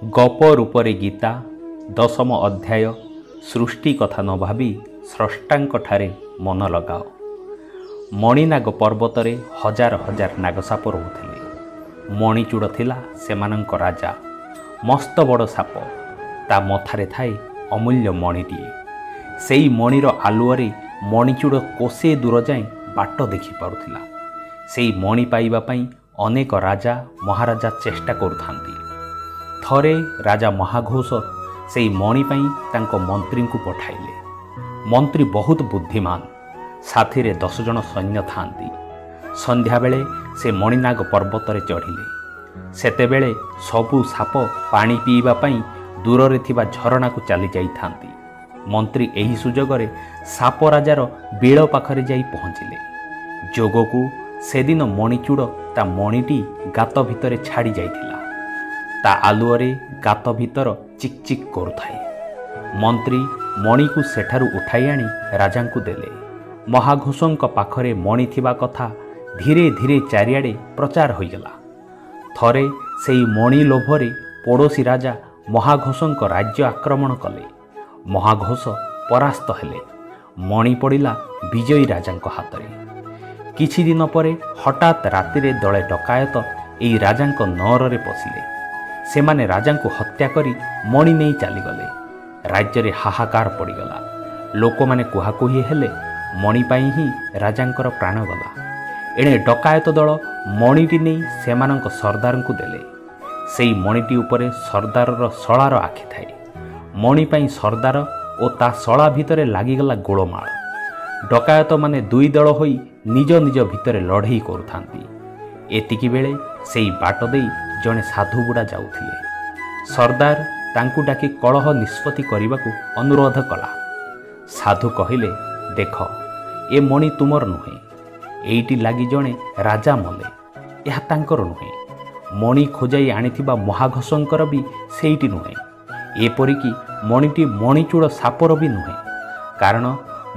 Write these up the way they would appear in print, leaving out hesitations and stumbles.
गप रूपरे गीता दशम अध्याय सृष्टि कथा न भावी स्रष्टांठारे मन लगाओ। मणिनाग पर्वतरे हजार हजार नागसाप रोते। मणिचूड़ थिला सेमानंक राजा। मस्त बड़ साप ता मथारे थाए अमूल्य मणिटीए। सेई मणिर आलुअरे मणिचूड़ कोसे दूर जाए बाट देखि पारुथिला। सेई मणि पाइबा पई अनेक राजा महाराजा चेष्टा करुथांती। थरे राजा महाघोष सेई मणि पई तांको मंत्री को पठाइले। मंत्री बहुत बुद्धिमान, साथी रे 10 जन सैन्य थांती। संध्या बेले से मणिनाग पर्वत रे चढ़िले। सेतेबेले सबु साप पानी पीवा पई दूर रे थिबा झरणा को चली जाई थांती। मंत्री एही सुजोग रे साप राजार बिल पाखरे जाई पहुँचिले। जोगकू सेदिन मणिचूड़ ता मणिटी गात भितरे छाड़ी जाइथिला। ता आलुअरे गात भीतर चिकचिक करुथाए। मंत्री मणि को सेठारु उठाई आनी राजा को देले। महाघोषंक पाखरे मणि थिबा कथा धीरे धीरे चारिआडे प्रचार होइगला। थरे सेई मणि लोभरे पड़ोसी राजा महाघोषंक राज्य आक्रमण कले। महाघोष परास्त हेले। मणि पड़िला विजयी राजांक हातरे। किछि दिन परे हठात रातिरे दले डकायत एई राजांक नअरे पशिले। सेमाने राजा को हत्या करी मणि नहीं चलीगले। राज्य रे हाहाकार पड़ीगला। लोक माने कुहाकुही हेले मणि पाई ही राजांकर प्राण गला। एणे डकायत दल मणिटी नहीं सेमानंक सरदार को देले। सेई मणिटी उपरे सरदारर शଳାर आखि थाए। मणि पाई सरदार ओ ता शଳା भितरे लागिगला गोलमाल। डकायत माने दुई दल होई निज निज भितरे लड़ई करुथांती। एतिकी बेले सेई बाट देई जड़े साधु बुढ़ा जाउथिले। सरदार तांकु डाकी कलह निष्पत्ति करने अनुरोध कला। साधु कहिले, देख ए मणि तुमर नुहे, एइटी लागी जड़े राजा मले, यह तांकर नुहे। मणि खोजाई आनिथिबा महाघोषंकर भी सेइटी नुहे। एपरिकी मणिटी मणिचूड़ सापर भी नुहे। कारण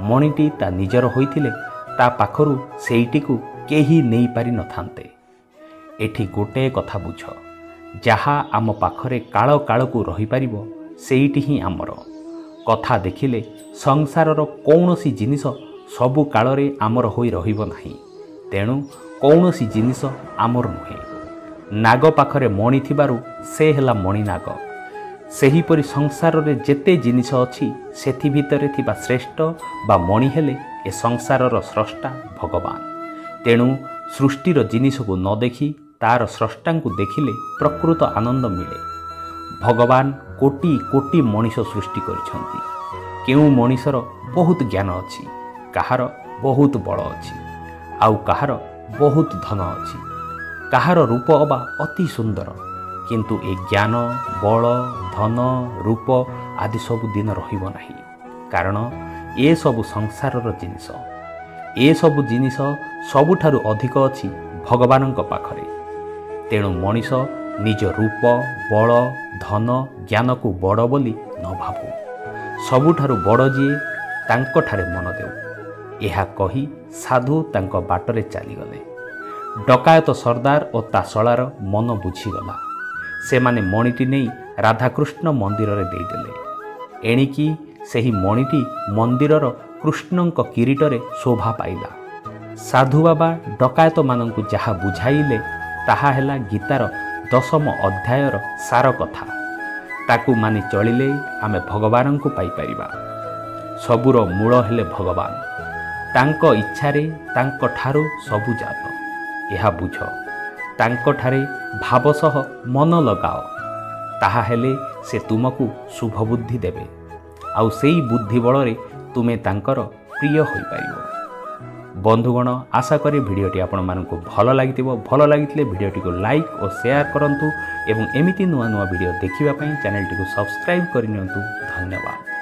मणिटी ता निजर होइथिले ता पाखरु सेइटीकु केही नेई पारि नथान्ते। एठी गोटे कथा बुझ, जहा आम पाखरे काल काल को रही पारिबो सेइटी ही आमर। कथा देखिले संसारर कौनसी जिनिस सबु कालरे आमर होई रहिबो नाही। तेणु कौनसी जिनिस आमर नुहे। नाग पाखरे मणि थिबारु से हेला मणिनाग। सेहीपरि संसार रे जेते जिनिस अछि सेथि भितरे थिबा श्रेष्ठ बा मणि हेले ए संसारर स्रष्टा भगवान। तेणु सृष्टिर जिनिस को न देखी तार स्रष्टा को देखिले प्रकृत आनंद मिले। भगवान कोटि कोटि मनीष सृष्टि करिसंती। केउ मनीषर बहुत ज्ञान अछि, काहार बहुत बल अछि, आउ काहार बहुत धन अछि, काहार रूप अबा अति सुंदर। किंतु ए ज्ञान बल धन रूप आदि सब दिन रहिबो नाही। कारण ए सब संसारर जिनिस। ए सब जिनिस सबुठारु अधिक अछि भगवानंक पाखरे। तेणु मनीष निज रूप बल धन ज्ञान को बड़ बोली न भाबू। सबुठारु बड़ जिए तांकठारे मन देउ। एहा कही साधु तांक बाटरे चलीगले। डकायत सरदार और ता शଳାर मन बुझीगला। से माने मणिटी नहीं राधाकृष्ण मंदिर रे देदेले। एणिकी सेही मणिटी मंदिरर कृष्णंक किरीटरे शोभा पाइला। साधु बाबा डकायत मानंकु जहा बुझाइले ताहा हेला गीतार 10म अध्यायर सार कथा। ताकू मानि चलिले आमे भगवान को पाई परिबा। सबुर मूल हेले भगवान। तांको इच्छारे तांको ठारू सबु जात। एहा बुझ, तांको ठारे भावसह मन लगाओ, ताहा हेले से तुमको शुभ बुद्धि देबे। आउ सेई बुद्धि बलरे तुमे तांकर प्रिय होई पारिबो। बंधुगण, आशा करी भिडियोटी आपण मानकु भल लागिथिबो। भल लागिथिले भिडियोटी को लाइक और शेयर करंतु एवं एमिति नुआ नुआ भिडियो देखिबा पई चैनल टी को सब्सक्राइब करि नियंतु। धन्यवाद।